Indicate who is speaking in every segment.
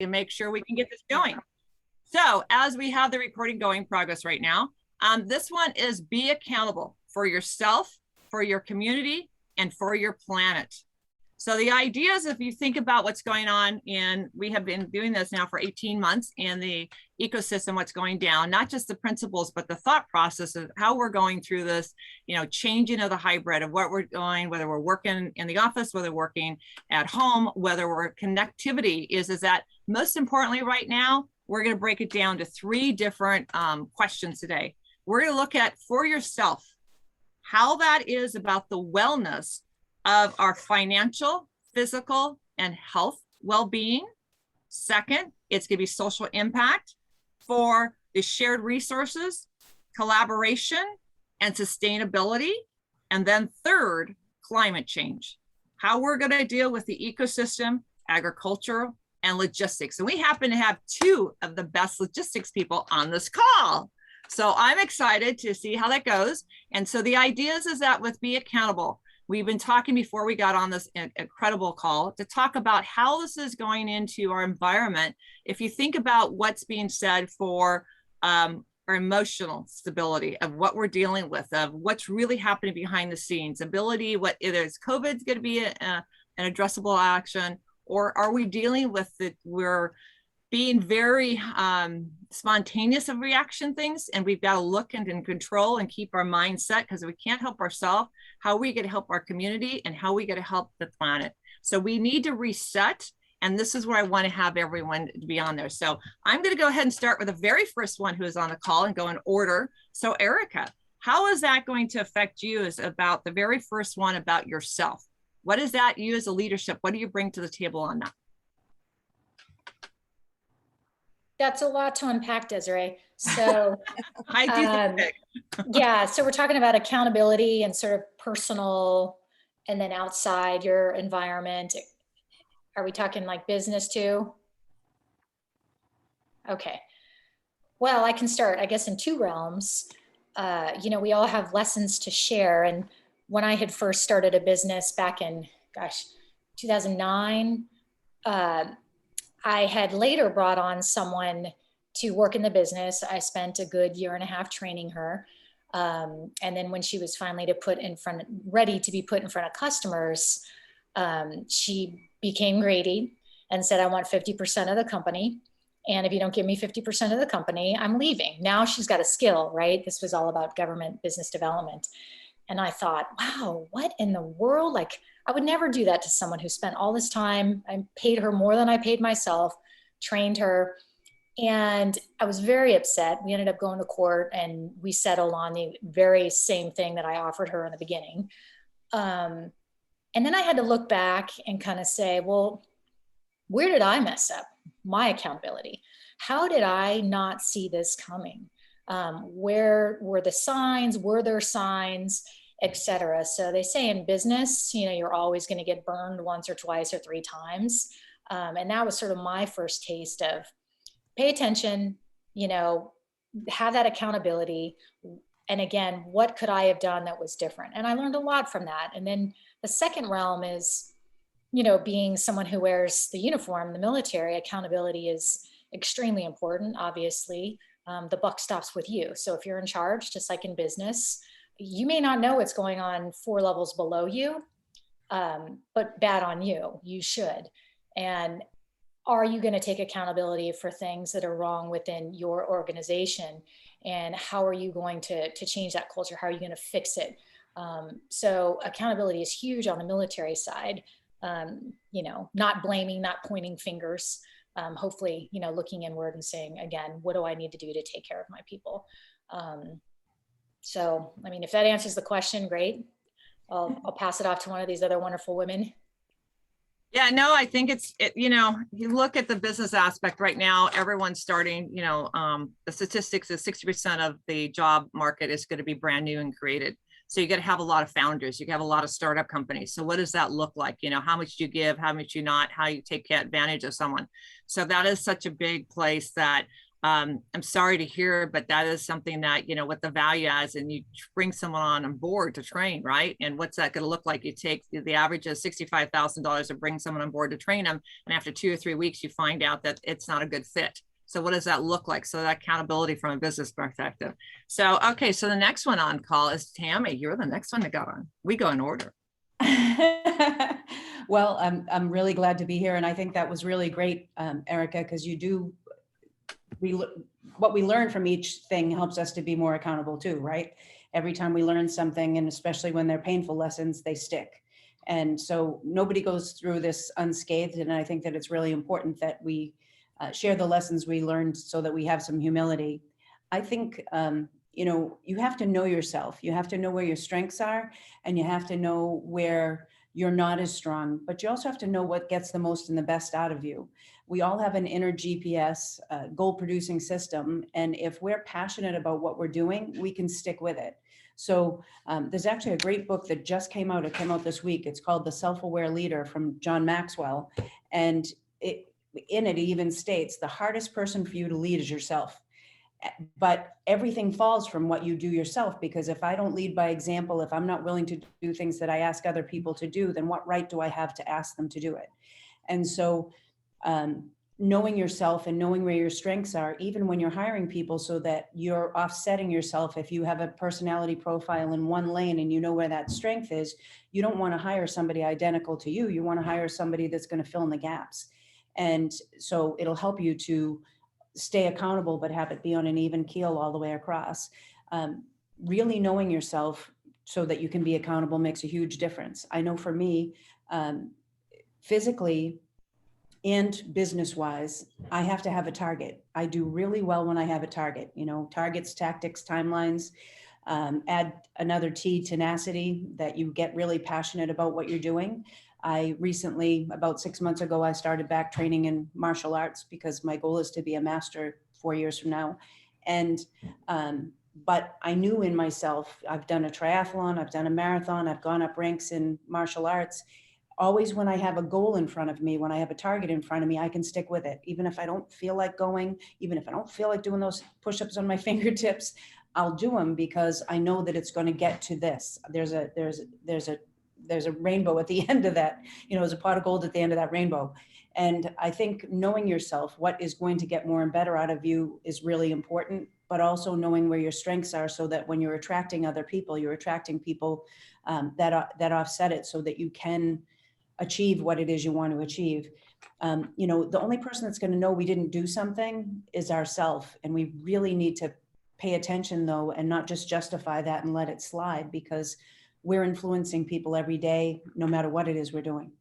Speaker 1: and make sure we can get this going. So as we have the recording going progress right now, this one is be accountable for yourself, for your community, and for your planet. So the idea is, if you think about what's going on, and we have been doing this now for 18 months in the ecosystem, what's going down, not just the principles, but the thought process of how we're going through this, changing of the hybrid of what we're doing, whether we're working in the office, whether we're working at home, whether we're connectivity is that most importantly right now, we're going to break it down to 3 different questions today. We're going to look at for yourself, how that is about the wellness of our financial, physical, and health well-being. Second, it's going to be social impact for the shared resources, collaboration, and sustainability. And then third, climate change, how we're going to deal with the ecosystem, agriculture, and logistics. And we happen to have 2 of the best logistics people on this call. So I'm excited to see how that goes. And so the idea is that with Be Accountable, we've been talking before we got on this incredible call to talk about how this is going into our environment. If you think about what's being said for our emotional stability of what we're dealing with, of what's really happening behind the scenes, ability, what either is COVID's going to be an addressable action, or are we dealing with it? We're being very spontaneous of reaction things, and we've got to look and control and keep our mindset, because we can't help ourselves, how are we going to help our community, and how are we going to help the planet? So we need to reset, and this is where I want to have everyone be on there. So I'm going to go ahead and start with the very first one who is on the call and go in order. So Erica, how is that going to affect you? Is about the very first one about yourself. What is that, you as a leadership, what do you bring to the table on that?
Speaker 2: That's a lot to unpack, Desiree. So
Speaker 1: I do think
Speaker 2: yeah, so we're talking about accountability and sort of personal, and then outside your environment. Are we talking like business too? Okay. Well, I can start, I guess, in 2 realms. We all have lessons to share. And when I had first started a business back in, 2009, I had later brought on someone to work in the business. I spent a good 1.5 years training her. And then when she was finally ready to be put in front of customers, she became greedy and said, I want 50% of the company. And if you don't give me 50% of the company, I'm leaving. Now she's got a skill, right? This was all about government business development. And I thought, wow, what in the world? Like, I would never do that to someone who spent all this time. I paid her more than I paid myself, trained her. And I was very upset. We ended up going to court, and we settled on the very same thing that I offered her in the beginning. And then I had to look back and kind of say, well, where did I mess up? My accountability. How did I not see this coming? Where were the signs? Were there signs? Etc. So they say in business, you're always going to get burned once or twice or 3 times. And that was sort of my first taste of pay attention, have that accountability. And again, what could I have done that was different? And I learned a lot from that. And then the second realm is, being someone who wears the uniform, the military, accountability is extremely important, obviously. The buck stops with you. So if you're in charge, just like in business, you may not know what's going on 4 levels below you, but bad on you. You should. And are you going to take accountability for things that are wrong within your organization? And how are you going to change that culture? How are you going to fix it? So accountability is huge on the military side. Not blaming, not pointing fingers. Hopefully, looking inward and saying, again, what do I need to do to take care of my people? So, if that answers the question, great. I'll pass it off to one of these other wonderful women.
Speaker 1: Yeah, no, I think you look at the business aspect right now, everyone's starting, the statistics is 60% of the job market is going to be brand new and created. So you got to have a lot of founders, you have a lot of startup companies. So what does that look like? How much do you give, how much you not, how you take advantage of someone. So that is such a big place that I'm sorry to hear, but that is something that, what the value is, and you bring someone on board to train, right? And what's that going to look like? You take the average of $65,000 to bring someone on board to train them. And after 2 or 3 weeks, you find out that it's not a good fit. So what does that look like? So that accountability from a business perspective. So, okay. So the next one on call is Tammy. You're the next one to go on. We go in order.
Speaker 3: Well, I'm really glad to be here. And I think that was really great, Erica, because what we learn from each thing helps us to be more accountable too, right? Every time we learn something, and especially when they're painful lessons, they stick. And so nobody goes through this unscathed. And I think that it's really important that we share the lessons we learned so that we have some humility. I think, you have to know yourself. You have to know where your strengths are, and you have to know where you're not as strong, but you also have to know what gets the most and the best out of you. We all have an inner GPS, goal producing system. And if we're passionate about what we're doing, we can stick with it. So there's actually a great book that just came out. It came out this week. It's called The Self-Aware Leader from John Maxwell. And in it even states the hardest person for you to lead is yourself. But everything falls from what you do yourself, because if I don't lead by example, if I'm not willing to do things that I ask other people to do, then what right do I have to ask them to do it? And so knowing yourself and knowing where your strengths are, even when you're hiring people, so that you're offsetting yourself. If you have a personality profile in one lane and you know where that strength is, you don't want to hire somebody identical to you. You want to hire somebody that's going to fill in the gaps. And so it'll help you to stay accountable, but have it be on an even keel all the way across. Really knowing yourself so that you can be accountable makes a huge difference. I know for me, physically and business-wise, I have to have a target. I do really well when I have a target, targets, tactics, timelines. Add another T, tenacity, that you get really passionate about what you're doing. I recently, about 6 months ago, I started back training in martial arts because my goal is to be a master 4 years from now. And, but I knew in myself, I've done a triathlon, I've done a marathon, I've gone up ranks in martial arts. Always when I have a goal in front of me, when I have a target in front of me, I can stick with it. Even if I don't feel like going, even if I don't feel like doing those push-ups on my fingertips, I'll do them because I know that it's going to get to this. There's a rainbow at the end of that, there's a pot of gold at the end of that rainbow. And I think knowing yourself, what is going to get more and better out of you, is really important, but also knowing where your strengths are, so that when you're attracting other people, you're attracting people that offset it, so that you can achieve what it is you want to achieve. The only person that's going to know we didn't do something is ourselves. And we really need to pay attention though, and not just justify that and let it slide, because we're influencing people every day, no matter what it is we're doing.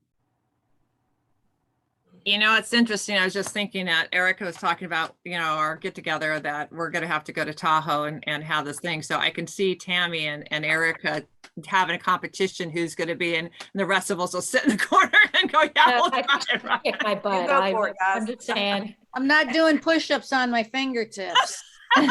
Speaker 1: It's interesting. I was just thinking that Erica was talking about, our get together, that we're going to have to go to Tahoe and have this thing. So I can see Tammy and Erica having a competition who's going to be in, and the rest of us will sit in the corner and go, yeah, we'll try it, right?
Speaker 2: Kick my butt. I'm just saying.
Speaker 4: I'm not doing push-ups on my fingertips.
Speaker 1: They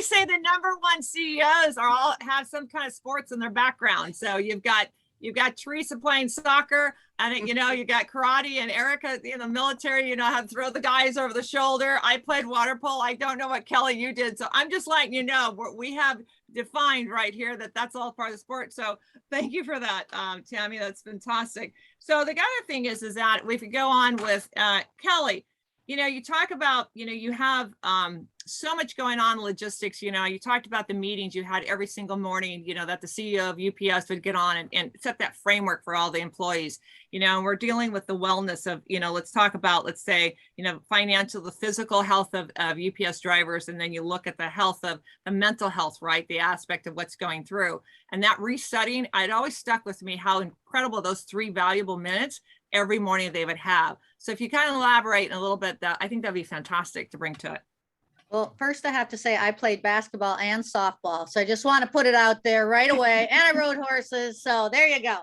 Speaker 1: say the #1 CEOs are all have some kind of sports in their background. So you've got Teresa playing soccer, and you got karate, and Erica in the military, how to throw the guys over the shoulder. I played water polo. I don't know what, Kelly, you did. So I'm just letting you know, we have defined right here that that's all part of the sport. So thank you for that, Tammy. That's fantastic. So the other thing is that we could go on with Kelly. You talk about, you have so much going on in logistics. You talked about the meetings you had every single morning, that the CEO of UPS would get on and set that framework for all the employees, and we're dealing with the wellness of, let's talk about, let's say, financial, the physical health of UPS drivers. And then you look at the health of the mental health, right? The aspect of what's going through, and that resetting, it always stuck with me how incredible those 3 valuable minutes every morning they would have. So if you kind of elaborate a little bit, I think that'd be fantastic to bring to it.
Speaker 4: Well, first I have to say I played basketball and softball. So I just want to put it out there right away. And I rode horses. So there you go.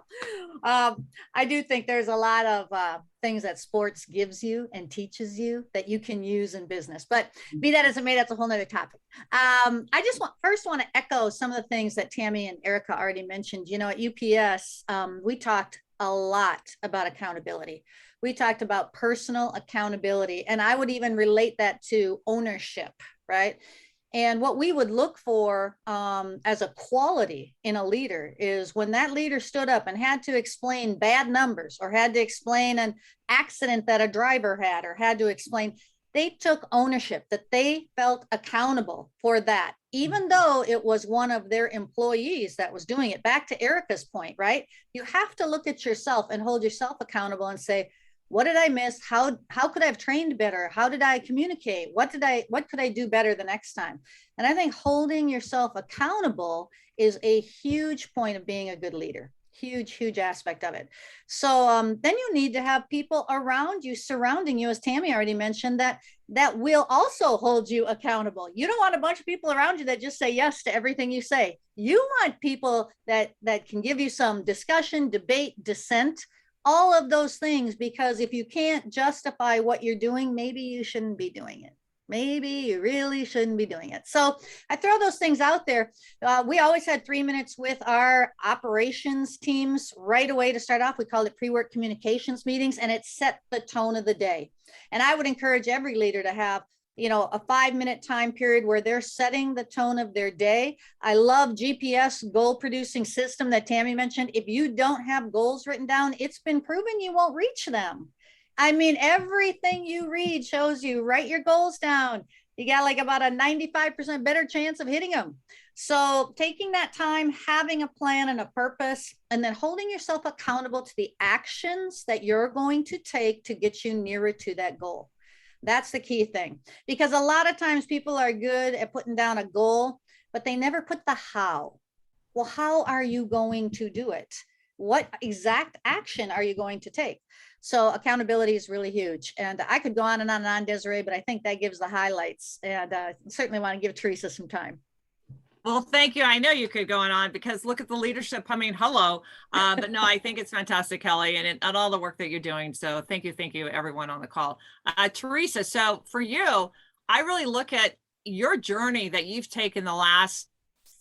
Speaker 4: I do think there's a lot of things that sports gives you and teaches you that you can use in business. But be that as it may, that's a whole nother topic. I just want to echo some of the things that Tammy and Erica already mentioned. At UPS, we talked a lot about accountability. We talked about personal accountability, and I would even relate that to ownership, right? And what we would look for as a quality in a leader is when that leader stood up and had to explain bad numbers, or had to explain an accident that a driver had, or had to explain, they took ownership, that they felt accountable for that, even though it was one of their employees that was doing it. Back to Erica's point, right? You have to look at yourself and hold yourself accountable and say, what did I miss? How could I have trained better? How did I communicate? What could I do better the next time? And I think holding yourself accountable is a huge point of being a good leader. Huge aspect of it. So then you need to have people around you, surrounding you, as Tammy already mentioned, that will also hold you accountable. You don't want a bunch of people around you that just say yes to everything you say. You want people that can give you some discussion, debate, dissent, all of those things, because if you can't justify what you're doing, maybe you shouldn't be doing it. Maybe you really shouldn't be doing it. So I throw those things out there. We always had 3 minutes with our operations teams right away to start off. We called it pre-work communications meetings, and it set the tone of the day. And I would encourage every leader to have, a 5-minute time period where they're setting the tone of their day. I love GPS goal producing system that Tammy mentioned. If you don't have goals written down, it's been proven you won't reach them. I mean, everything you read shows you write your goals down. You got like about a 95% better chance of hitting them. So taking that time, having a plan and a purpose, and then holding yourself accountable to the actions that you're going to take to get you nearer to that goal. That's the key thing, because a lot of times people are good at putting down a goal, but they never put the how. Well, how are you going to do it? What exact action are you going to take? So accountability is really huge. And I could go on and on, Desiree, but I think that gives the highlights. And certainly want to give Teresa some time.
Speaker 1: Well, thank you. I know you could go on because look at the leadership. I mean, hello. But no, I think it's fantastic, Kelly, and all the work that you're doing. So thank you, everyone on the call. Teresa, so for you, I really look at your journey that you've taken the last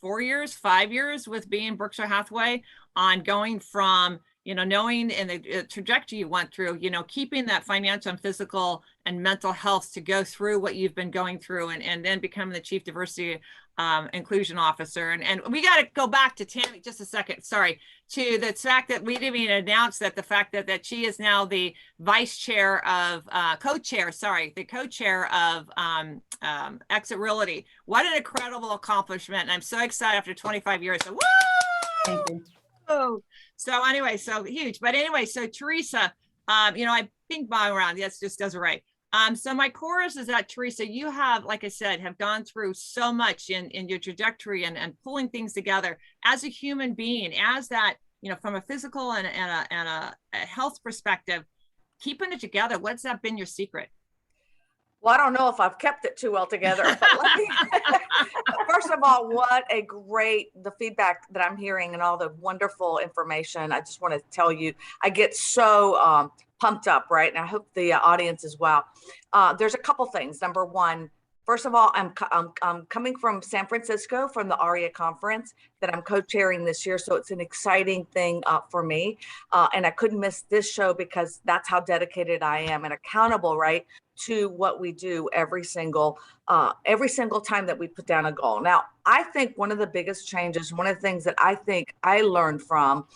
Speaker 1: 4 years, 5 years with being Berkshire Hathaway, on going from, knowing and the trajectory you went through, keeping that financial and physical and mental health to go through what you've been going through, and then becoming the Chief Diversity Inclusion Officer. And we got to go back to Tammy just a second, sorry, to the fact that we didn't even announce that the fact that she is now the vice chair of, co-chair of Exit Realty. What an incredible accomplishment. And I'm so excited after 25 years. So, woo!
Speaker 3: Thank you.
Speaker 1: Oh, so anyway, so huge. But anyway, so Teresa, I ping pong around. Yes, just Desiree. So my chorus is that, Teresa, you have, like I said, have gone through so much in your trajectory and pulling things together as a human being, as that, from a physical and a health perspective, keeping it together. What's that been your secret?
Speaker 5: Well, I don't know if I've kept it too well together, but let me, first of all, the feedback that I'm hearing and all the wonderful information. I just want to tell you, I get so pumped up, right? And I hope the audience as well. There's a couple things. Number one, first of all, I'm coming from San Francisco from the ARIA conference that I'm co-chairing this year. So it's an exciting thing for me. And I couldn't miss this show because that's how dedicated I am and accountable, right, to what we do every single time that we put down a goal. Now, I think one of the biggest changes, one of the things that I think I learned from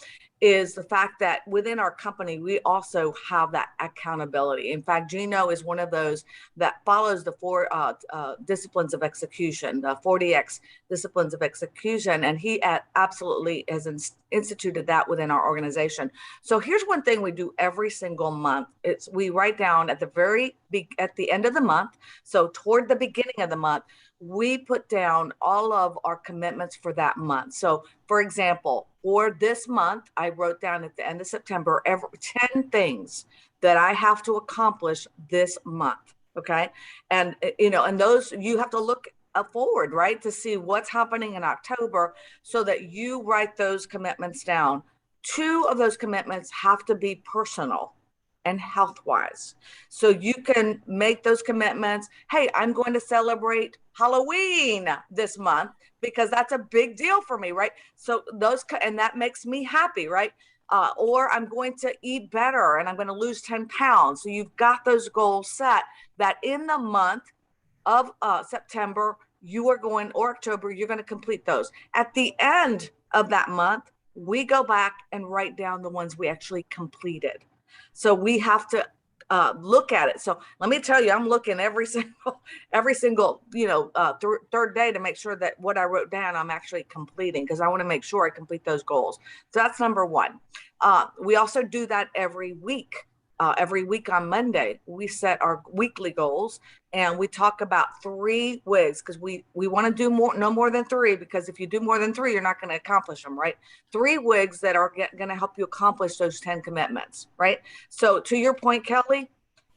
Speaker 5: is the fact that within our company, we also have that accountability. In fact, Gino is one of those that follows the 4 disciplines of execution, the 4DX disciplines of execution, and he absolutely has instituted that within our organization. So here's one thing we do every single month. We write down at the end of the month, so toward the beginning of the month, we put down all of our commitments for that month. So for example, for this month, I wrote down at the end of September, 10 things that I have to accomplish this month. Okay. And, and those, you have to look forward, right, to see what's happening in October so that you write those commitments down. 2 of those commitments have to be personal and health-wise. So you can make those commitments. Hey, I'm going to celebrate Halloween this month because that's a big deal for me, right? So and that makes me happy, right? or I'm going to eat better and I'm going to lose 10 pounds. So you've got those goals set that in the month of September, you are going, or October, you're going to complete those. At the end of that month, we go back and write down the ones we actually completed. So we have to look at it. So let me tell you, I'm looking every single, third day to make sure that what I wrote down, I'm actually completing, because I want to make sure I complete those goals. So that's number one. We also do that every week. Every week on Monday, we set our weekly goals and we talk about 3 wigs, because we want to do no more than 3, because if you do more than 3, you're not going to accomplish them, right? 3 wigs that are going to help you accomplish those 10 commitments, right? So to your point, Kelly,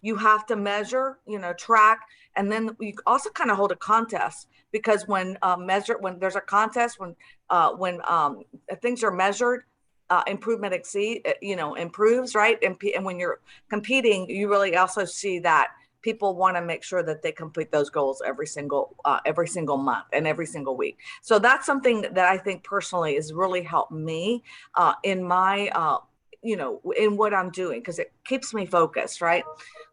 Speaker 5: you have to measure, track, and then you also kind of hold a contest, because when there's a contest, when things are measured, improvement improves, right? And when you're competing, you really also see that people want to make sure that they complete those goals every single month and every single week. So that's something that I think personally has really helped me in my in what I'm doing, because it keeps me focused, right?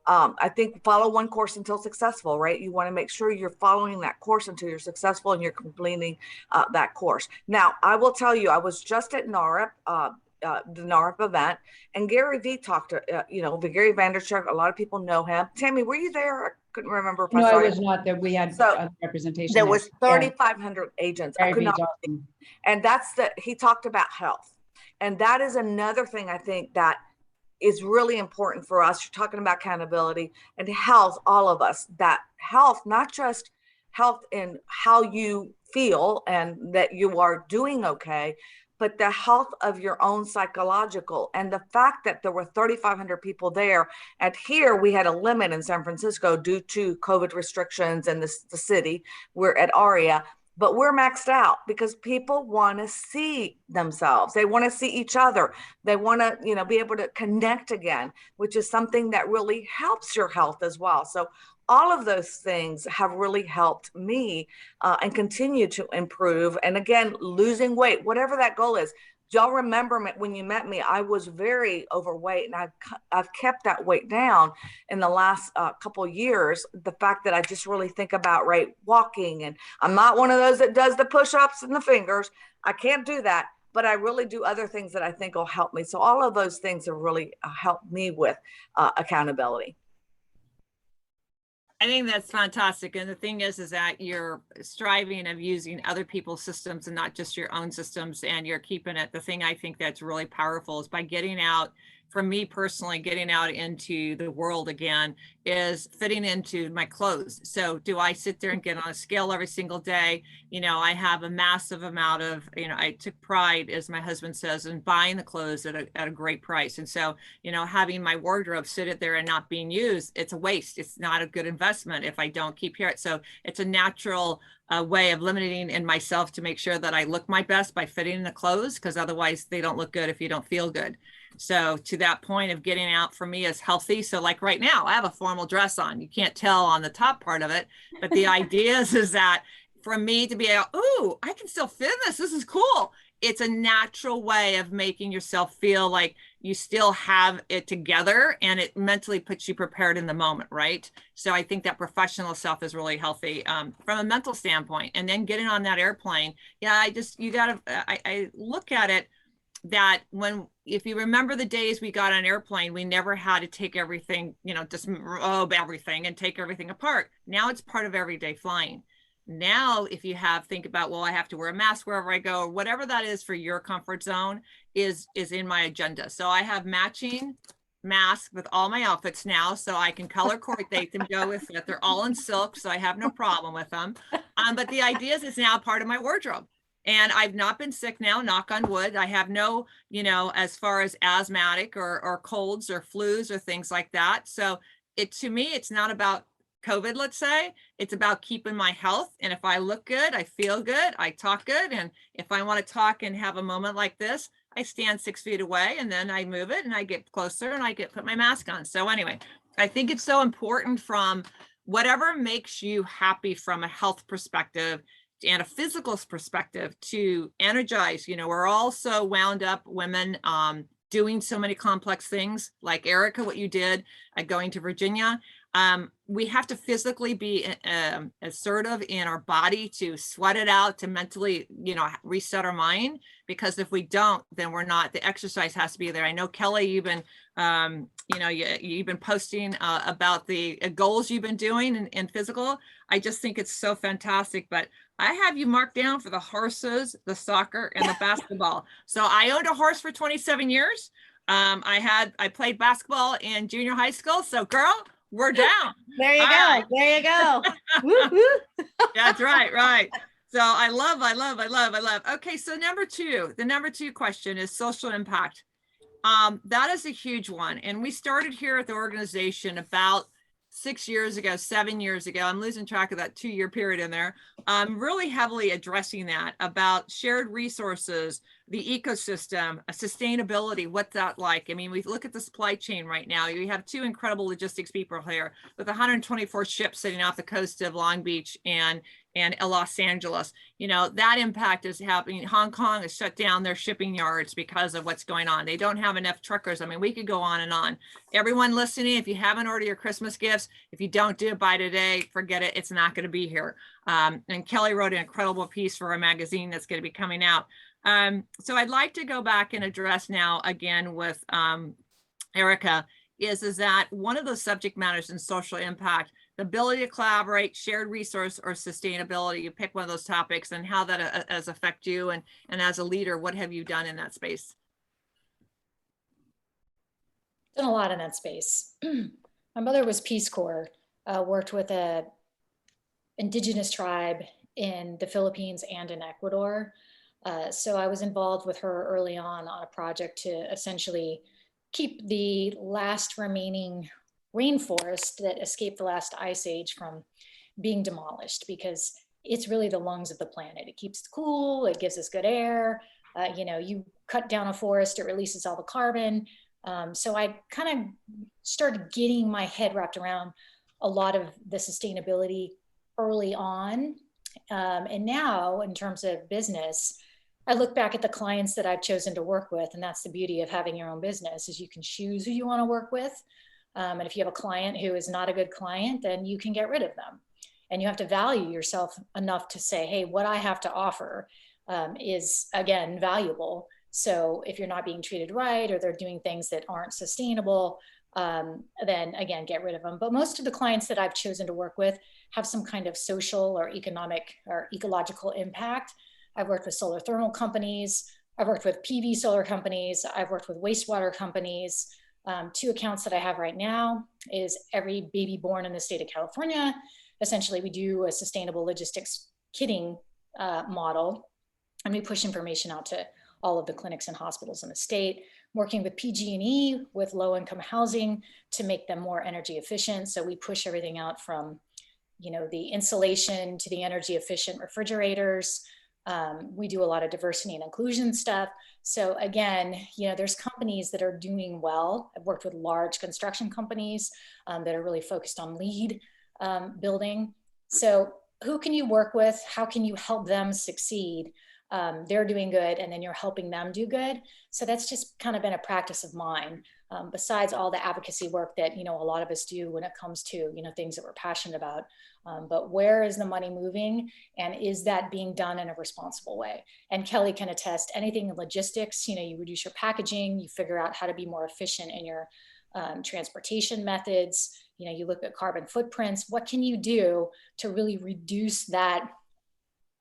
Speaker 5: I think follow one course until successful, right? You want to make sure you're following that course until you're successful and you're completing that course. Now, I will tell you, I was just at NAWRB, the NAWRB event, and Gary V talked to, Gary Vanderchuk. A lot of people know him. Tammy, were you there? I couldn't remember if
Speaker 3: No,
Speaker 5: I saw
Speaker 3: I
Speaker 5: you.
Speaker 3: was not there. We had
Speaker 5: So,
Speaker 3: representation.
Speaker 5: There was 3,500 agents. I could not.
Speaker 3: Awesome.
Speaker 5: And he talked about health. And that is another thing I think that is really important for us. You're talking about accountability and health, all of us, that health, not just health in how you feel and that you are doing okay, but the health of your own psychological. And the fact that there were 3,500 people there, and here we had a limit in San Francisco due to COVID restrictions in the city. We're at ARIA, but we're maxed out because people want to see themselves. They want to see each other. They want to, be able to connect again, which is something that really helps your health as well. So all of those things have really helped me and continue to improve. And again, losing weight, whatever that goal is. Y'all remember when you met me, I was very overweight, and I've kept that weight down in the last couple of years. The fact that I just really think about walking, and I'm not one of those that does the push-ups and the fingers. I can't do that, but I really do other things that I think will help me. So all of those things have really helped me with accountability.
Speaker 1: I think that's fantastic. And the thing is that you're striving of using other people's systems and not just your own systems, and you're keeping it. The thing I think that's really powerful is by getting out, for me personally, getting out into the world again is fitting into my clothes. So do I sit there and get on a scale every single day? I have a massive amount of, I took pride, as my husband says, in buying the clothes at a great price. And so, having my wardrobe sit it there and not being used, it's a waste. It's not a good investment if I don't keep here. So it's a natural way of limiting in myself to make sure that I look my best by fitting in the clothes, because otherwise they don't look good if you don't feel good. So to that point of getting out for me is healthy. So like right now, I have a formal dress on. You can't tell on the top part of it, but the idea is that for me to be able, ooh, I can still fit in this. This is cool. It's a natural way of making yourself feel like you still have it together, and it mentally puts you prepared in the moment, right? So I think that professional self is really healthy from a mental standpoint. And then getting on that airplane, I look at it that if you remember the days we got on an airplane, we never had to take everything, disrobe everything and take everything apart. Now it's part of everyday flying. Now, if you think about, well, I have to wear a mask wherever I go, or whatever that is for your comfort zone is in my agenda. So I have matching masks with all my outfits now, so I can color coordinate them, go with it. They're all in silk, so I have no problem with them. But the idea is it's now part of my wardrobe. And I've not been sick now, knock on wood. I have no, as far as asthmatic or colds or flus or things like that. So to me, it's not about COVID, let's say. It's about keeping my health. And if I look good, I feel good, I talk good. And if I want to talk and have a moment like this, I stand 6 feet away and then I move it and I get closer and I put my mask on. So anyway, I think it's so important from whatever makes you happy from a health perspective and a physical perspective to energize. We're all so wound up, women, doing so many complex things like Erica, what you did at going to Virginia. We have to physically be assertive in our body to sweat it out, to mentally, reset our mind, because if we don't, then we're not, the exercise has to be there. I know, Kelly, you've been, you've been posting about the goals you've been doing in physical. I just think it's so fantastic, but I have you marked down for the horses, the soccer, and the basketball. So I owned a horse for 27 years. I played basketball in junior high school. So girl, we're down.
Speaker 4: There you
Speaker 1: All
Speaker 4: go.
Speaker 1: right.
Speaker 4: There you go. Woo, woo.
Speaker 1: That's right. So I love. Okay, so the number two question is social impact. That is a huge one. And we started here at the organization about 7 years ago. I'm losing track of that 2-year period in there. Really heavily addressing that about shared resources, the ecosystem, sustainability, what's that like? I mean, we look at the supply chain right now. You have 2 incredible logistics people here with 124 ships sitting off the coast of Long Beach and Los Angeles. That impact is happening. Hong Kong has shut down their shipping yards because of what's going on. They don't have enough truckers. I mean, we could go on and on. Everyone listening, if you haven't ordered your Christmas gifts, if you don't do it by today, forget it. It's not going to be here. And Kelly wrote an incredible piece for our magazine that's going to be coming out. So I'd like to go back and address now again with Erica, is that one of those subject matters in social impact, the ability to collaborate, shared resource, or sustainability. You pick one of those topics, and how that has affect you, and as a leader, what have you done in that space?
Speaker 2: Done a lot in that space. My mother was Peace Corps, worked with a indigenous tribe in the Philippines and in Ecuador. So I was involved with her early on a project to essentially keep the last remaining rainforest that escaped the last ice age from being demolished, because it's really the lungs of the planet. It keeps it cool, it gives us good air. You cut down a forest, it releases all the carbon. So I kind of started getting my head wrapped around a lot of the sustainability early on. And now, in terms of business, I look back at the clients that I've chosen to work with, and that's the beauty of having your own business, is you can choose who you want to work with. And if you have a client who is not a good client, then you can get rid of them. And you have to value yourself enough to say, hey, what I have to offer is, again, valuable. So if you're not being treated right, or they're doing things that aren't sustainable, then again, get rid of them. But most of the clients that I've chosen to work with have some kind of social or economic or ecological impact. I've worked with solar thermal companies. I've worked with PV solar companies. I've worked with wastewater companies. 2 accounts that I have right now is every baby born in the state of California. Essentially, we do a sustainable logistics kitting model, and we push information out to all of the clinics and hospitals in the state, working with PG&E with low-income housing to make them more energy efficient. So we push everything out from, the insulation to the energy efficient refrigerators. We do a lot of diversity and inclusion stuff. So again, there's companies that are doing well. I've worked with large construction companies that are really focused on LEED building. So who can you work with? How can you help them succeed? They're doing good, and then you're helping them do good. So that's just kind of been a practice of mine, besides all the advocacy work that, a lot of us do when it comes to, things that we're passionate about. But where is the money moving, and is that being done in a responsible way? And Kelly can attest, anything in logistics, you reduce your packaging, you figure out how to be more efficient in your transportation methods, you look at carbon footprints. What can you do to really reduce that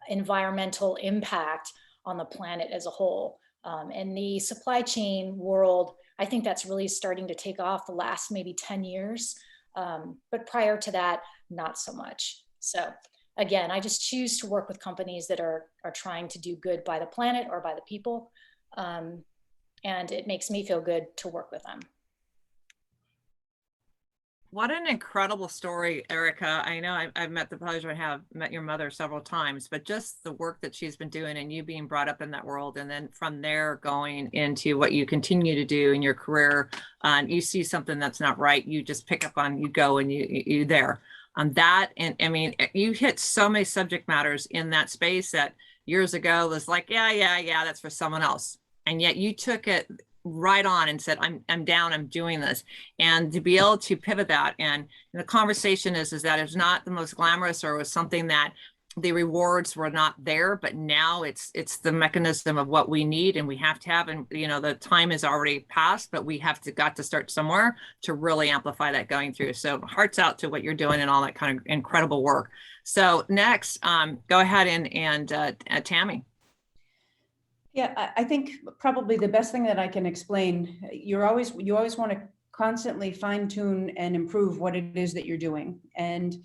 Speaker 2: environmental impact on the planet as a whole? And the supply chain world, I think that's really starting to take off the last maybe 10 years. But prior to that, not so much. So again, I just choose to work with companies that are trying to do good by the planet or by the people. And it makes me feel good to work with them.
Speaker 1: What an incredible story, Erica. I know I've met the pleasure to have met your mother several times, but just the work that she's been doing, and you being brought up in that world, and then from there going into what you continue to do in your career. You see something that's not right, you just pick up on, you go, and you there on that. And I mean, you hit so many subject matters in that space that years ago was like, yeah, that's for someone else. And yet you took it right on and said, I'm down, I'm doing this. And to be able to pivot that, and the conversation is that it's not the most glamorous, or it was something that the rewards were not there, but now it's the mechanism of what we need and we have to have. And, you know, the time is already passed, but we have got to start somewhere to really amplify that going through. So hearts out to what you're doing and all that kind of incredible work. So next, go ahead and Tammy.
Speaker 3: Yeah, I think probably the best thing that I can explain, you always want to constantly fine tune and improve what it is that you're doing. And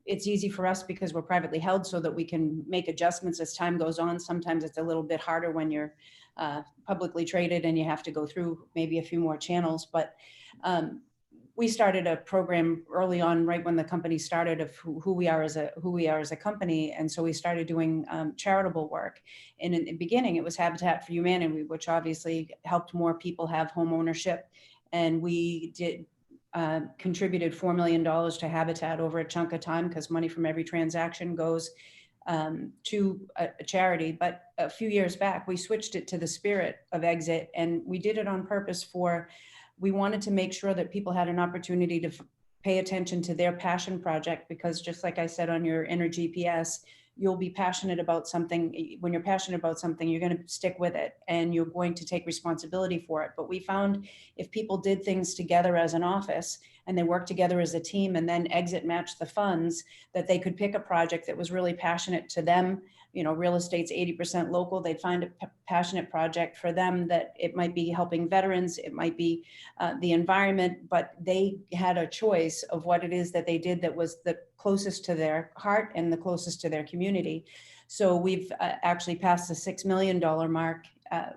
Speaker 3: it's easy for us because we're privately held, so that we can make adjustments as time goes on. Sometimes it's a little bit harder when you're publicly traded and you have to go through maybe a few more channels. But we started a program early on, right when the company started, of who we are as a company, and so we started doing charitable work. And in the beginning, it was Habitat for Humanity, which obviously helped more people have home ownership, and we contributed $4 million to Habitat over a chunk of time, because money from every transaction goes to a charity. But a few years back, we switched it to the spirit of Exit, and we did it on purpose. We wanted to make sure that people had an opportunity to pay attention to their passion project, because just like I said on your inner GPS, you'll be passionate about something. When you're passionate about something, you're going to stick with it and you're going to take responsibility for it. But we found if people did things together as an office and they worked together as a team, and then Exit matched the funds, that they could pick a project that was really passionate to them. You know, real estate's 80% local. They'd find a passionate project for them, that it might be helping veterans, it might be the environment, but they had a choice of what it is that they did that was the closest to their heart and the closest to their community. So we've actually passed the $6 million mark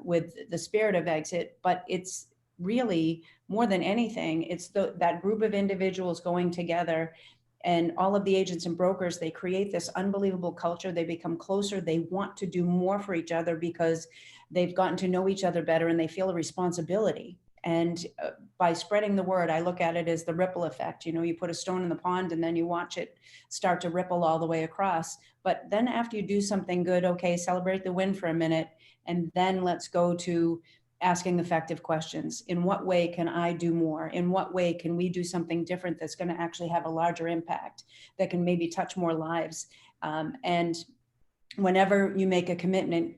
Speaker 3: with the spirit of Exit, but it's really more than anything, it's that group of individuals going together. And all of the agents and brokers, they create this unbelievable culture. They become closer. They want to do more for each other because they've gotten to know each other better, and they feel a responsibility. And by spreading the word, I look at it as the ripple effect. You know, you put a stone in the pond and then you watch it start to ripple all the way across. But then after you do something good, okay, celebrate the win for a minute. And then let's go to asking effective questions. In what way can I do more? In what way can we do something different that's going to actually have a larger impact, that can maybe touch more lives? And whenever you make a commitment,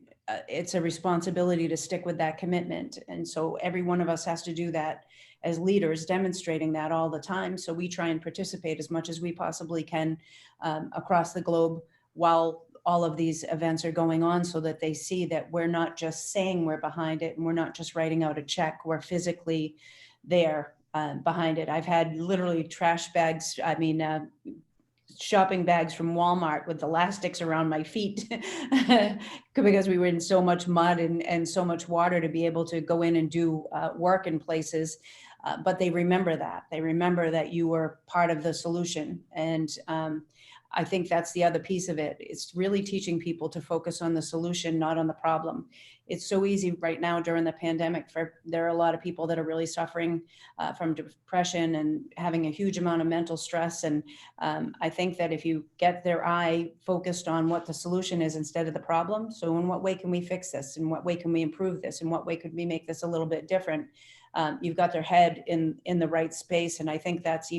Speaker 3: it's a responsibility to stick with that commitment. And so every one of us has to do that as leaders, demonstrating that all the time. So we try and participate as much as we possibly can across the globe while all of these events are going on, so that they see that we're not just saying we're behind it and we're not just writing out a check, we're physically there behind it. I've had literally trash bags, shopping bags from Walmart with elastics around my feet because we were in so much mud and so much water to be able to go in and do work in places. But they remember that. They remember that you were part of the solution. And I think that's the other piece of it. It's really teaching people to focus on the solution, not on the problem. It's so easy right now during the pandemic there are a lot of people that are really suffering from depression and having a huge amount of mental stress. And I think that if you get their eye focused on what the solution is instead of the problem, so in what way can we fix this? In what way can we improve this? In what way could we make this a little bit different? You've got their head in the right space. And I think that's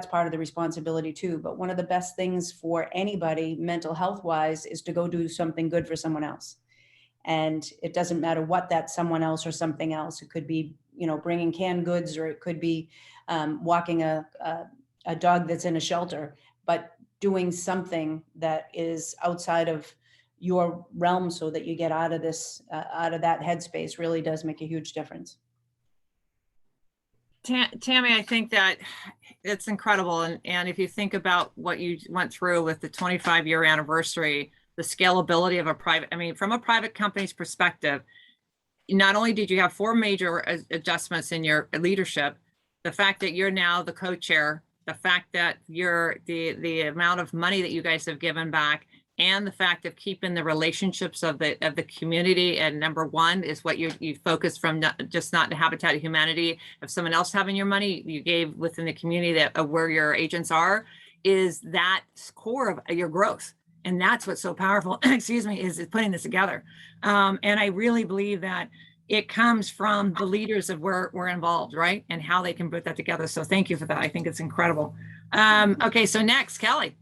Speaker 3: part of the responsibility too. But one of the best things for anybody mental health wise is to go do something good for someone else. And it doesn't matter what that someone else or something else, it could be, you know, bringing canned goods, or it could be walking a dog that's in a shelter, but doing something that is outside of your realm so that you get out of that headspace really does make a huge difference.
Speaker 1: Tammy, I think that it's incredible. And if you think about what you went through with the 25-year anniversary, the scalability of from a private company's perspective, not only did you have 4 major adjustments in your leadership, the fact that you're now the co-chair, the fact that you're the amount of money that you guys have given back, and the fact of keeping the relationships of the community. And number one is what you focus from, not to Habitat of Humanity. If someone else having your money, you gave within the community that where your agents are, is that core of your growth. And that's what's so powerful, excuse me, is putting this together. And I really believe that it comes from the leaders of where we're involved, right? And how they can put that together. So thank you for that. I think it's incredible. Okay, so next, Kelly.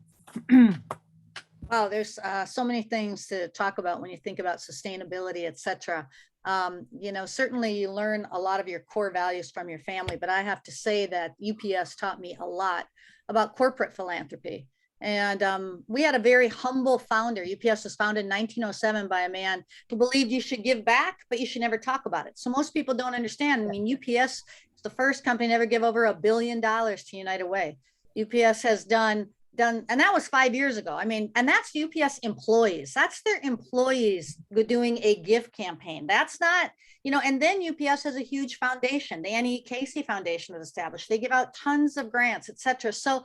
Speaker 4: Wow, there's so many things to talk about when you think about sustainability, et cetera. You know, certainly you learn a lot of your core values from your family, but I have to say that UPS taught me a lot about corporate philanthropy. And we had a very humble founder. UPS was founded in 1907 by a man who believed you should give back, but you should never talk about it. So most people don't understand. I mean, UPS is the first company to ever give over $1 billion to United Way. UPS has done, and that was 5 years ago. I mean, and that's UPS employees. That's their employees doing a gift campaign. That's not, you know, and then UPS has a huge foundation. The Annie Casey Foundation was established. They give out tons of grants, et cetera. So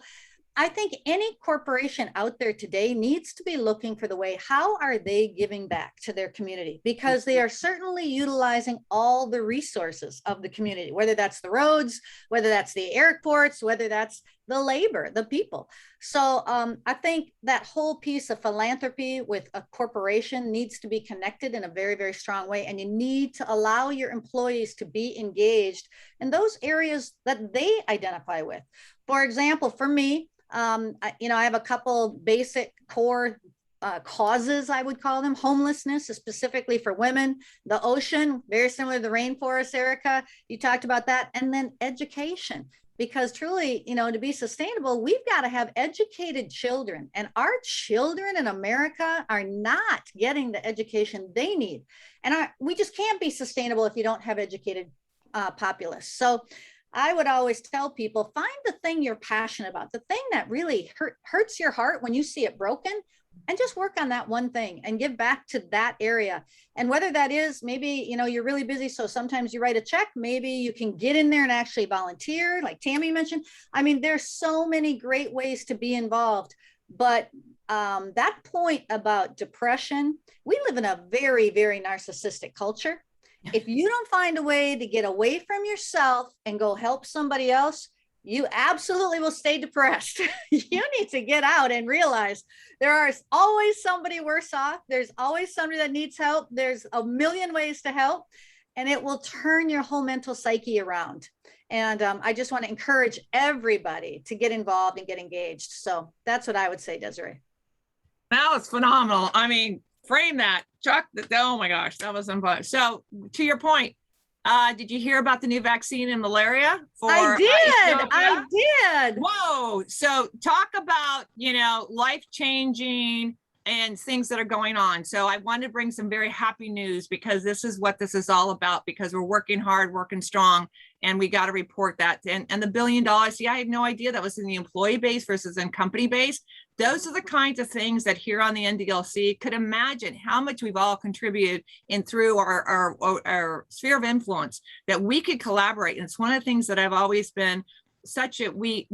Speaker 4: I think any corporation out there today needs to be looking for the way, how are they giving back to their community? Because they are certainly utilizing all the resources of the community, whether that's the roads, whether that's the airports, whether that's the labor, the people. So I think that whole piece of philanthropy with a corporation needs to be connected in a very, very strong way. And you need to allow your employees to be engaged in those areas that they identify with. For example, for me, you know, I have a couple basic core causes, I would call them. Homelessness is specifically for women. The ocean, very similar to the rainforest, Erica, you talked about that. And then education, because truly, you know, to be sustainable, we've got to have educated children. And our children in America are not getting the education they need. And we just can't be sustainable if you don't have educated populace. So I would always tell people, find the thing you're passionate about, the thing that really hurts your heart when you see it broken, and just work on that one thing and give back to that area. And whether that is, maybe, you know, you're really busy, so sometimes you write a check, maybe you can get in there and actually volunteer, like Tammy mentioned. I mean, there's so many great ways to be involved. But that point about depression, we live in a very, very narcissistic culture. If you don't find a way to get away from yourself and go help somebody else, you absolutely will stay depressed. You need to get out and realize there is always somebody worse off. There's always somebody that needs help. There's a million ways to help, and it will turn your whole mental psyche around. And I just want to encourage everybody to get involved and get engaged. So that's what I would say, Desiree.
Speaker 1: That was phenomenal. I mean, frame that, Chuck. Oh my gosh, that was fun. So to your point, did you hear about the new vaccine in malaria?
Speaker 4: I did.
Speaker 1: Whoa. So talk about, you know, life-changing and things that are going on. So I wanted to bring some very happy news, because this is what this is all about, because we're working hard, working strong, and we got to report that. And the $1 billion, yeah, I had no idea that was in the employee base versus in company base. Those are the kinds of things that here on the NDILC could imagine how much we've all contributed in through our sphere of influence, that we could collaborate. And it's one of the things that I've always been we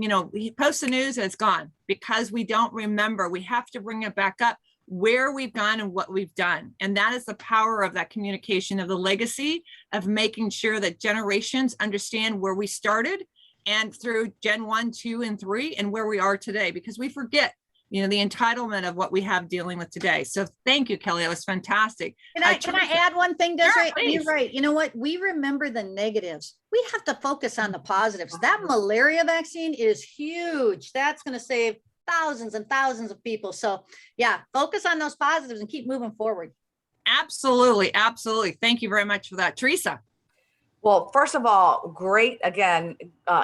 Speaker 1: post the news and it's gone, because we don't remember. We have to bring it back up, where we've gone and what we've done. And that is the power of that communication, of the legacy, of making sure that generations understand where we started, and through Gen 1, 2, and 3, and where we are today, because we forget, you know, the entitlement of what we have dealing with today. So thank you, Kelly. That was fantastic.
Speaker 4: Can I add one thing, Desiree?
Speaker 1: Sure,
Speaker 4: you're right. You know what? We remember the negatives. We have to focus on the positives. That malaria vaccine is huge. That's going to save thousands and thousands of people. So yeah, focus on those positives and keep moving forward.
Speaker 1: Absolutely. Absolutely. Thank you very much for that. Teresa.
Speaker 5: Well, first of all, great, again,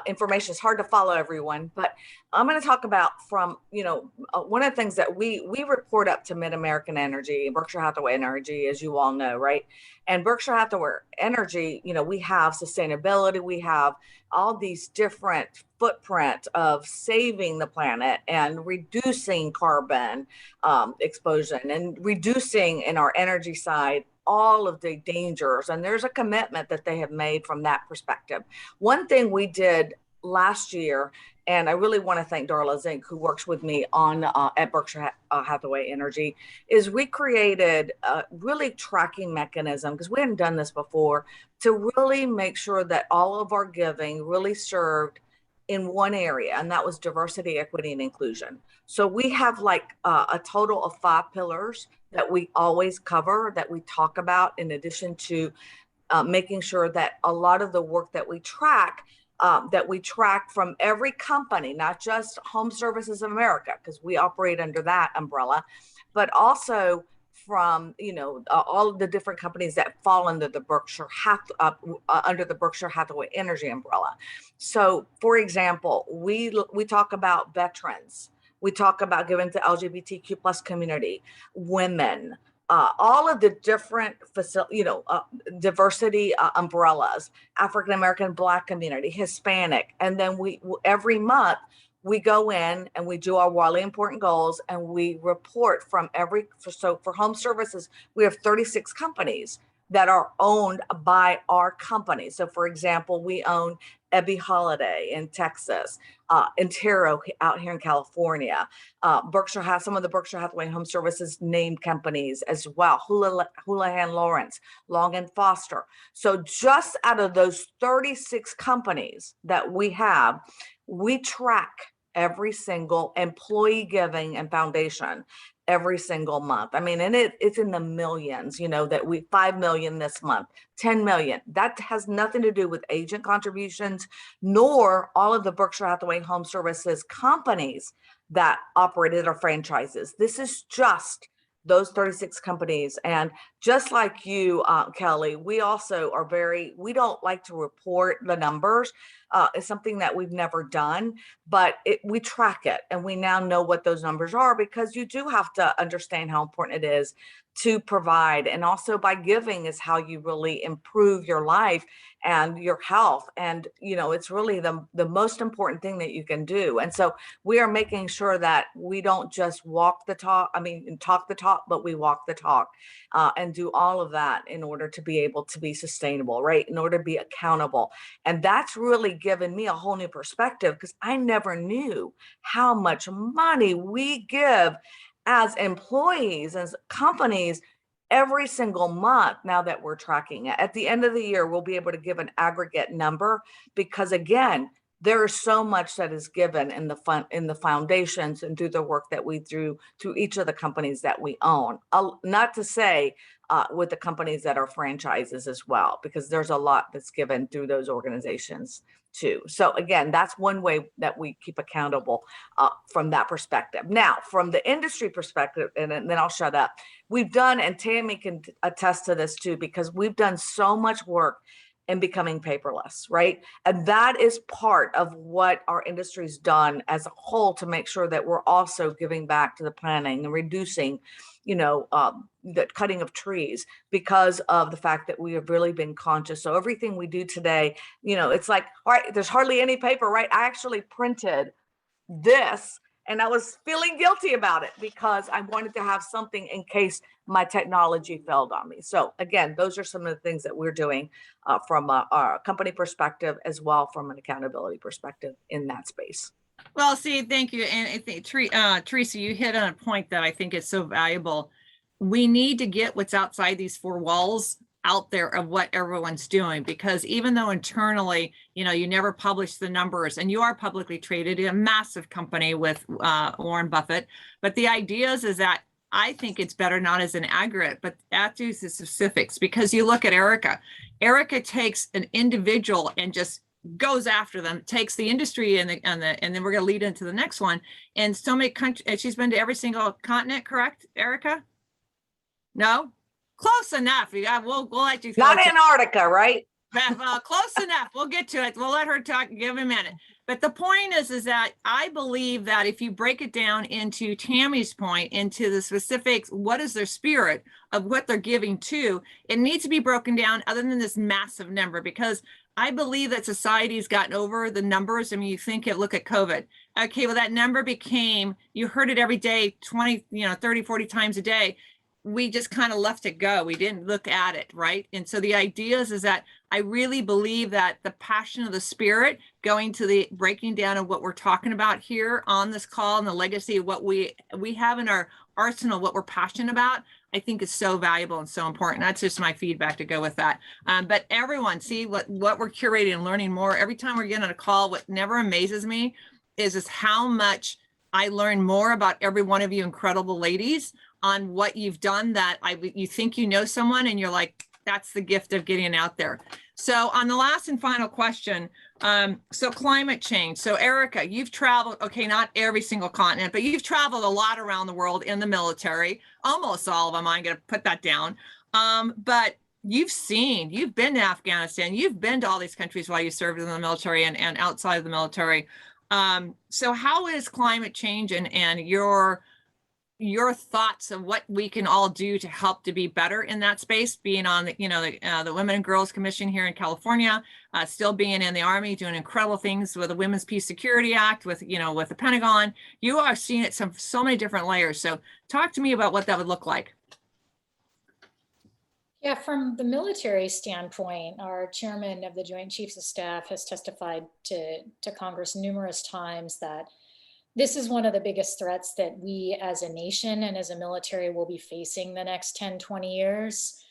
Speaker 5: information is hard to follow, everyone, but I'm going to talk about from, you know, one of the things that we report up to Mid-American Energy, Berkshire Hathaway Energy, as you all know, right? And Berkshire Hathaway Energy, you know, we have sustainability, we have all these different footprint of saving the planet and reducing carbon exposure, and reducing in our energy side all of the dangers. And there's a commitment that they have made from that perspective. One thing we did last year, and I really want to thank Darla Zink, who works with me on at Berkshire Hathaway Energy, is we created a really tracking mechanism, because we hadn't done this before, to really make sure that all of our giving really served in one area, and that was diversity, equity, and inclusion. So we have like a total of 5 pillars that we always cover, that we talk about, in addition to making sure that a lot of the work that we track from every company, not just Home Services of America, because we operate under that umbrella, but also from all of the different companies that fall under the under the Berkshire Hathaway Energy umbrella. So, for example, we talk about veterans, we talk about giving to LGBTQ plus community, women, all of the different diversity umbrellas, African American, Black community, Hispanic, and then we every month we go in and we do our wildly important goals, and we report from so for Home Services, we have 36 companies that are owned by our company. So for example, we own Ebby Holiday in Texas, Intero out here in California, some of the Berkshire Hathaway Home Services named companies as well, Houlihan Lawrence, Long and Foster. So just out of those 36 companies that we have, we track every single employee giving and foundation every single month. I mean, and it's in the millions, that 5 million this month, 10 million. That has nothing to do with agent contributions, nor all of the Berkshire Hathaway Home Services companies that operated our franchises. This is just those 36 companies. And just like you, Kelly, we also we don't like to report the numbers. It's something that we've never done, but we track it, and we now know what those numbers are, because you do have to understand how important it is to provide. And also by giving is how you really improve your life and your health. And, it's really the most important thing that you can do. And so we are making sure that we don't just talk the talk, but we walk the talk, and do all of that in order to be able to be sustainable, right? In order to be accountable. And that's really given me a whole new perspective, because I never knew how much money we give as employees, as companies, every single month. Now that we're tracking it, at the end of the year, we'll be able to give an aggregate number, because again, there is so much that is given in the foundations and through the work that we do to each of the companies that we own. Not to say with the companies that are franchises as well, because there's a lot that's given through those organizations too. So again, that's one way that we keep accountable from that perspective. Now, from the industry perspective, and then I'll shut up. We've done, and Tammy can attest to this too, because we've done so much work in becoming paperless, right? And that is part of what our industry's done as a whole to make sure that we're also giving back to the planning and reducing, the cutting of trees, because of the fact that we have really been conscious. So everything we do today, it's like, all right, there's hardly any paper, right? I actually printed this, and I was feeling guilty about it because I wanted to have something in case my technology failed on me. So again, those are some of the things that we're doing from our company perspective, as well from an accountability perspective in that space.
Speaker 1: Well, see, thank you. And I think, Teresa, you hit on a point that I think is so valuable. We need to get what's outside these four walls out there of what everyone's doing, because even though internally, you never publish the numbers, and you are publicly traded in a massive company with Warren Buffett, but the idea is that I think it's better not as an aggregate, but at the specifics, because you look at Erica takes an individual and just goes after them, takes the industry and then we're going to lead into the next one. And so many countries, she's been to every single continent, correct, Erica? No? Close enough. We'll let you.
Speaker 5: Not Antarctica, right?
Speaker 1: Close enough. We'll get to it. We'll let her talk. Give a minute. But the point is that I believe that if you break it down into Tammy's point, into the specifics, what is their spirit of what they're giving to, it needs to be broken down other than this massive number, because I believe that society's gotten over the numbers. I mean, look at COVID. Okay, well, that number became, you heard it every day, 20, 30, 40 times a day. We just kind of left it go. We didn't look at it, right? And so the idea is that I really believe that the passion of the spirit going to the breaking down of what we're talking about here on this call, and the legacy of what we have in our arsenal, what we're passionate about, I think is so valuable and so important. That's just my feedback to go with that. But everyone, see what we're curating and learning more. Every time we're getting on a call, what never amazes me is just how much I learn more about every one of you incredible ladies on what you've done, that you think you know someone and you're like, That's the gift of getting out there. So on the last and final question, so climate change. So Erica, you've traveled, okay, not every single continent, but you've traveled a lot around the world in the military, almost all of them. I'm going to put that down. But you've been to Afghanistan, you've been to all these countries while you served in the military and outside of the military. So how is climate change and your thoughts of what we can all do to help to be better in that space, being on the, the Women and Girls Commission here in California, still being in the Army, doing incredible things with the Women's Peace Security Act, with the Pentagon. You are seeing it so many different layers. So talk to me about what that would look like.
Speaker 2: Yeah, from the military standpoint, our chairman of the Joint Chiefs of Staff has testified to Congress numerous times that this is one of the biggest threats that we as a nation and as a military will be facing the next 10, 20 years.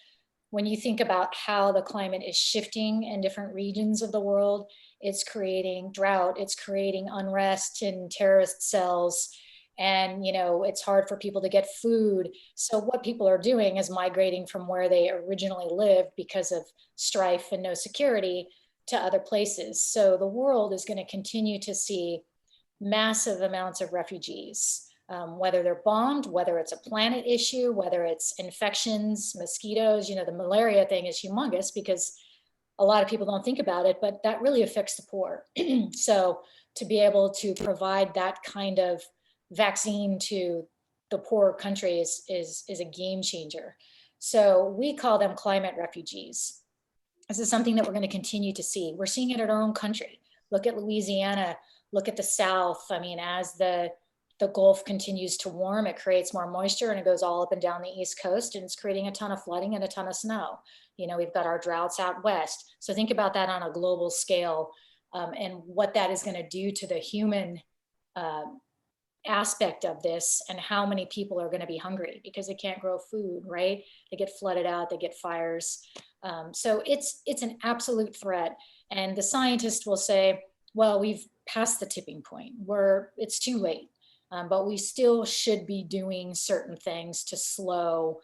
Speaker 2: When you think about how the climate is shifting in different regions of the world, it's creating drought, it's creating unrest in terrorist cells, and it's hard for people to get food. So what people are doing is migrating from where they originally lived because of strife and no security to other places. So the world is going to continue to see massive amounts of refugees, whether they're bombed, whether it's a planet issue, whether it's infections, mosquitoes. The malaria thing is humongous because a lot of people don't think about it, but that really affects the poor. So to be able to provide that kind of vaccine to the poorer countries is a game changer. So we call them climate refugees. This is something that we're going to continue to see. We're seeing it in our own country. Look at Louisiana. Look at the South. I mean, as the Gulf continues to warm, it creates more moisture and it goes all up and down the East Coast, and it's creating a ton of flooding and a ton of snow. We've got our droughts out west. So think about that on a global scale, and what that is going to do to the human aspect of this, and how many people are going to be hungry because they can't grow food, right? They get flooded out, they get fires. So it's an absolute threat. And the scientists will say, well, we've passed the tipping point, it's too late, but we still should be doing certain things to slow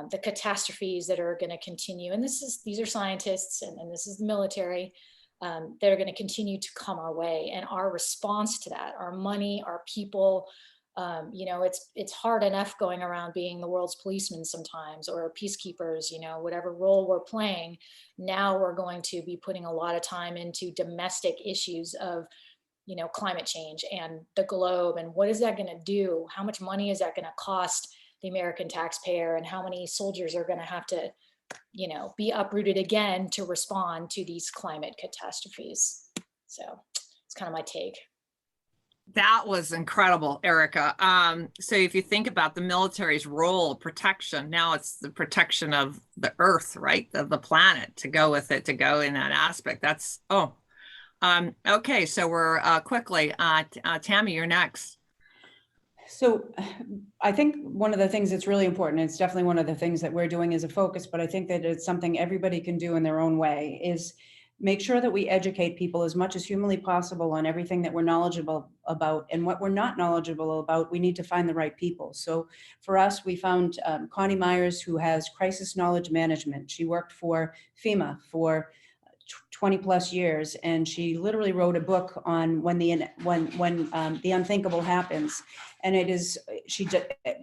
Speaker 2: the catastrophes that are going to continue. And these are scientists, and this is the military, that are going to continue to come our way. And our response to that, our money, our people, it's hard enough going around being the world's policeman sometimes, or peacekeepers, whatever role we're playing. Now we're going to be putting a lot of time into domestic issues of climate change and the globe, and what is that going to do? How much money is that going to cost the American taxpayer, and how many soldiers are going to have to be uprooted again to respond to these climate catastrophes? So it's kind of my take.
Speaker 1: That was incredible, Erica. So if you think about the military's role, protection, now it's the protection of the earth, right? Of the planet, to go with it, to go in that aspect. Okay, so we're quickly, Tammy, you're next.
Speaker 3: So I think one of the things that's really important, it's definitely one of the things that we're doing as a focus, but I think that it's something everybody can do in their own way, is make sure that we educate people as much as humanly possible on everything that we're knowledgeable about, and what we're not knowledgeable about, we need to find the right people. So for us, we found Connie Myers, who has crisis knowledge management. She worked for FEMA for 20 plus years, and she literally wrote a book on when the unthinkable happens. And it is,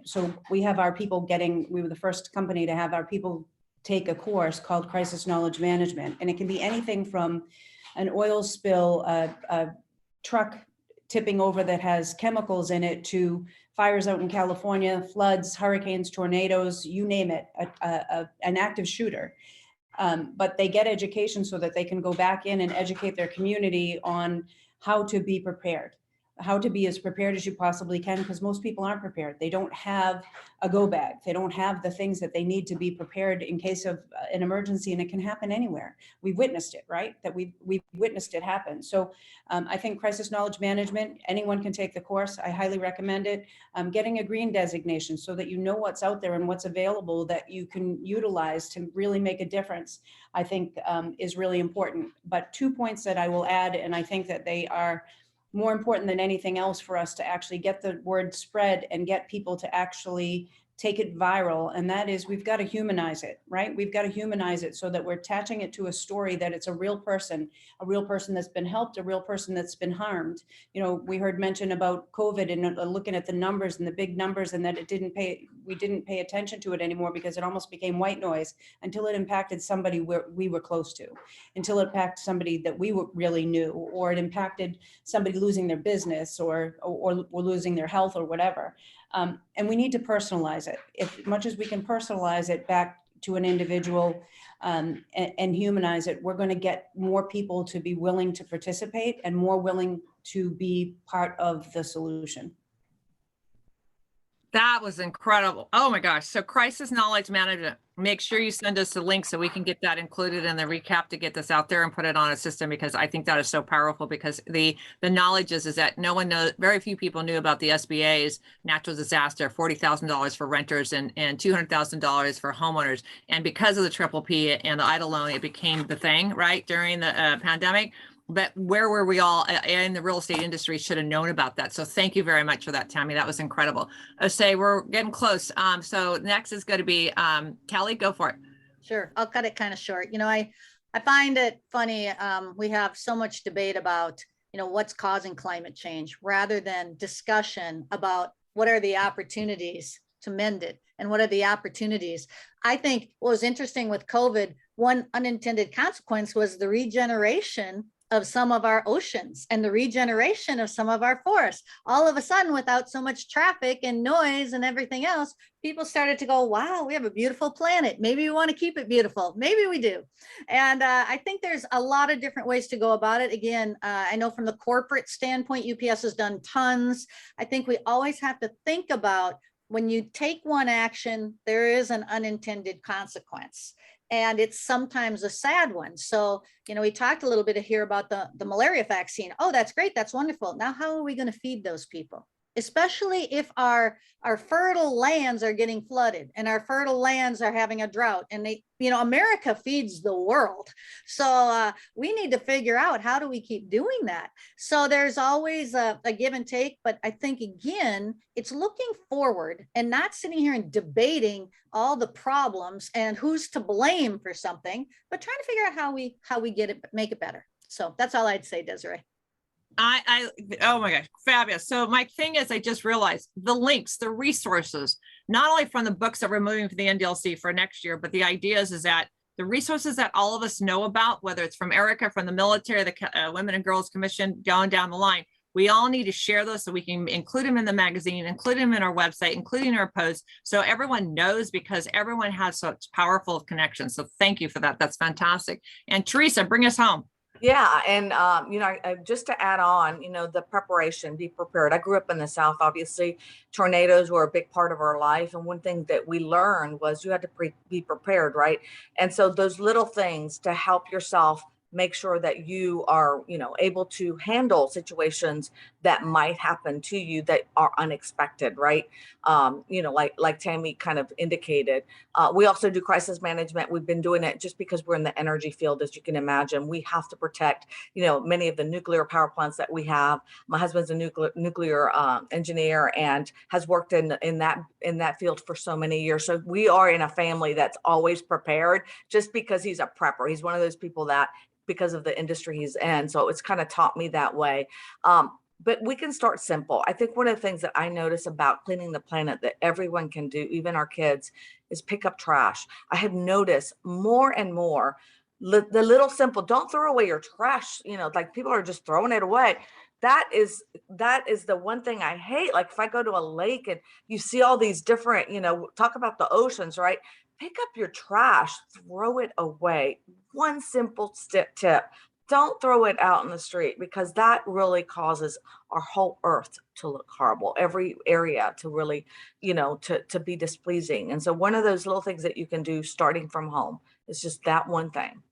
Speaker 3: so we have our people we were the first company to have our people take a course called Crisis Knowledge Management. And it can be anything from an oil spill, a truck tipping over that has chemicals in it, to fires out in California, floods, hurricanes, tornadoes, you name it, an active shooter. But they get education so that they can go back in and educate their community on how to be prepared, how to be as prepared as you possibly can, because most people aren't prepared. They don't have a go bag. They don't have the things that they need to be prepared in case of an emergency, and it can happen anywhere. We've witnessed it, right? That we've witnessed it happen. So I think crisis knowledge management, anyone can take the course. I highly recommend it. Getting a green designation so that you know what's out there and what's available that you can utilize to really make a difference, I think is really important. But 2 points that I will add, and I think that they are more important than anything else for us to actually get the word spread and get people to actually take it viral, and that is we've got to humanize it, right? We've got to humanize it so that we're attaching it to a story that it's a real person that's been helped, a real person that's been harmed. You know, we heard mention about COVID and looking at the numbers and the big numbers, and that we didn't pay attention to it anymore because it almost became white noise until it impacted somebody we were close to, until it impacted somebody that we really knew, or it impacted somebody losing their business or losing their health or whatever. And we need to personalize it. As much as we can personalize it back to an individual and humanize it, we're going to get more people to be willing to participate and more willing to be part of the solution.
Speaker 1: That was incredible. Oh my gosh. So crisis knowledge management, make sure you send us the link so we can get that included in the recap to get this out there and put it on a system, because I think that is so powerful, because the knowledge is that no one knows, very few people knew about the SBA's natural disaster, $40,000 for renters and $200,000 for homeowners. And because of the Triple P and the EIDL loan, it became the thing, right, during the pandemic. But where were we all in the real estate industry should have known about that. So thank you very much for that, Tammy. That was incredible. Say we're getting close. So next is going to be Kelly. Go for it.
Speaker 4: Sure. I'll cut it kind of short. You know, I find it funny. We have so much debate about, you know, what's causing climate change rather than discussion about what are the opportunities to mend it and what are the opportunities. I think what was interesting with COVID, one unintended consequence was the regeneration of some of our oceans and the regeneration of some of our forests. All of a sudden, without so much traffic and noise and everything else, people started to go, wow, we have a beautiful planet. Maybe we want to keep it beautiful. Maybe we do. And I think there's a lot of different ways to go about it. Again, I know from the corporate standpoint, UPS has done tons. I think we always have to think about when you take one action, there is an unintended consequence. And it's sometimes a sad one. So, you know, we talked a little bit here about the malaria vaccine. Oh, that's great. That's wonderful. Now, how are we going to feed those people? Especially if our fertile lands are getting flooded and our fertile lands are having a drought, and they, you know, America feeds the world. So we need to figure out, how do we keep doing that? So there's always a give and take, but I think, again, it's looking forward and not sitting here and debating all the problems and who's to blame for something, but trying to figure out how we get it, make it better. So that's all I'd say, Desiree.
Speaker 1: Oh my gosh, fabulous. So my thing is, I just realized the links, the resources, not only from the books that we're moving for the NDILC for next year, but the ideas is that the resources that all of us know about, whether it's from Erica, from the military, the Women and Girls Commission, going down the line, we all need to share those so we can include them in the magazine, include them in our website, including our posts, so everyone knows, because everyone has such powerful connections. So thank you for that. That's fantastic. And Teresa, bring us home.
Speaker 5: Yeah. And, you know, just to add on, you know, the preparation, be prepared. I grew up in the South, obviously. Tornadoes were a big part of our life. And one thing that we learned was you had to be prepared, right? And so those little things to help yourself make sure that you are, you know, able to handle situations that might happen to you that are unexpected, right? You know, like Tammy kind of indicated. We also do crisis management. We've been doing it just because we're in the energy field, as you can imagine. We have to protect, you know, many of the nuclear power plants that we have. My husband's a nuclear engineer and has worked in that field for so many years. So we are in a family that's always prepared, just because he's a prepper. He's one of those people that, because of the industry he's in. So it's kind of taught me that way. But we can start simple. I think one of the things that I notice about cleaning the planet that everyone can do, even our kids, is pick up trash. I have noticed more and more the little simple, don't throw away your trash. You know, like people are just throwing it away. That is the one thing I hate. Like if I go to a lake and you see all these different, you know, talk about the oceans, right? Pick up your trash, throw it away. One simple tip. Don't throw it out in the street, because that really causes our whole earth to look horrible, every area to really, you know, to be displeasing. And so one of those little things that you can do starting from home is just that one thing.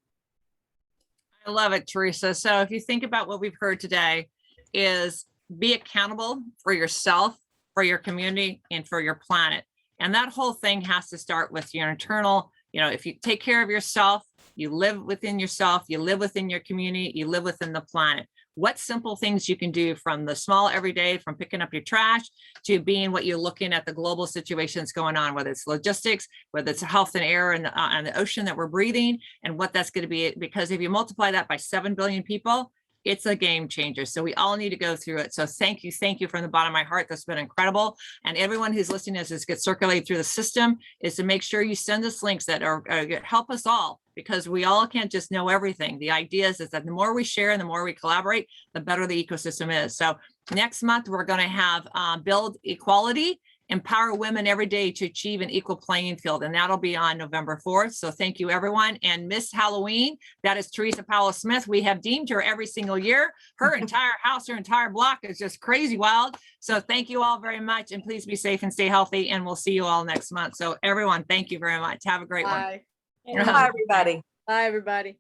Speaker 1: I love it, Teresa. So if you think about what we've heard today, is be accountable for yourself, for your community, and for your planet. And that whole thing has to start with your internal, you know, if you take care of yourself, you live within yourself, you live within your community, you live within the planet. what simple things you can do from the small everyday, from picking up your trash to being what you're looking at the global situations going on, whether it's logistics, whether it's health and air and the ocean that we're breathing, and what that's going to be. Because if you multiply that by 7 billion people, it's a game changer. So we all need to go through it. So thank you from the bottom of my heart. That's been incredible. And everyone who's listening as this gets circulated through the system is to make sure you send us links that are help us all, because we all can't just know everything. The idea is that the more we share and the more we collaborate, the better the ecosystem is. So next month, we're going to have build equality, empower women every day to achieve an equal playing field. And that'll be on November 4th. So thank you, everyone. And Miss Halloween, that is Teresa Powell Smith. We have deemed her every single year. Her entire house, her entire block is just crazy wild. So thank you all very much. And please be safe and stay healthy. And we'll see you all next month. So everyone, thank you very much. Have a great one.
Speaker 4: Bye.
Speaker 5: Bye, everybody.
Speaker 4: Bye, everybody.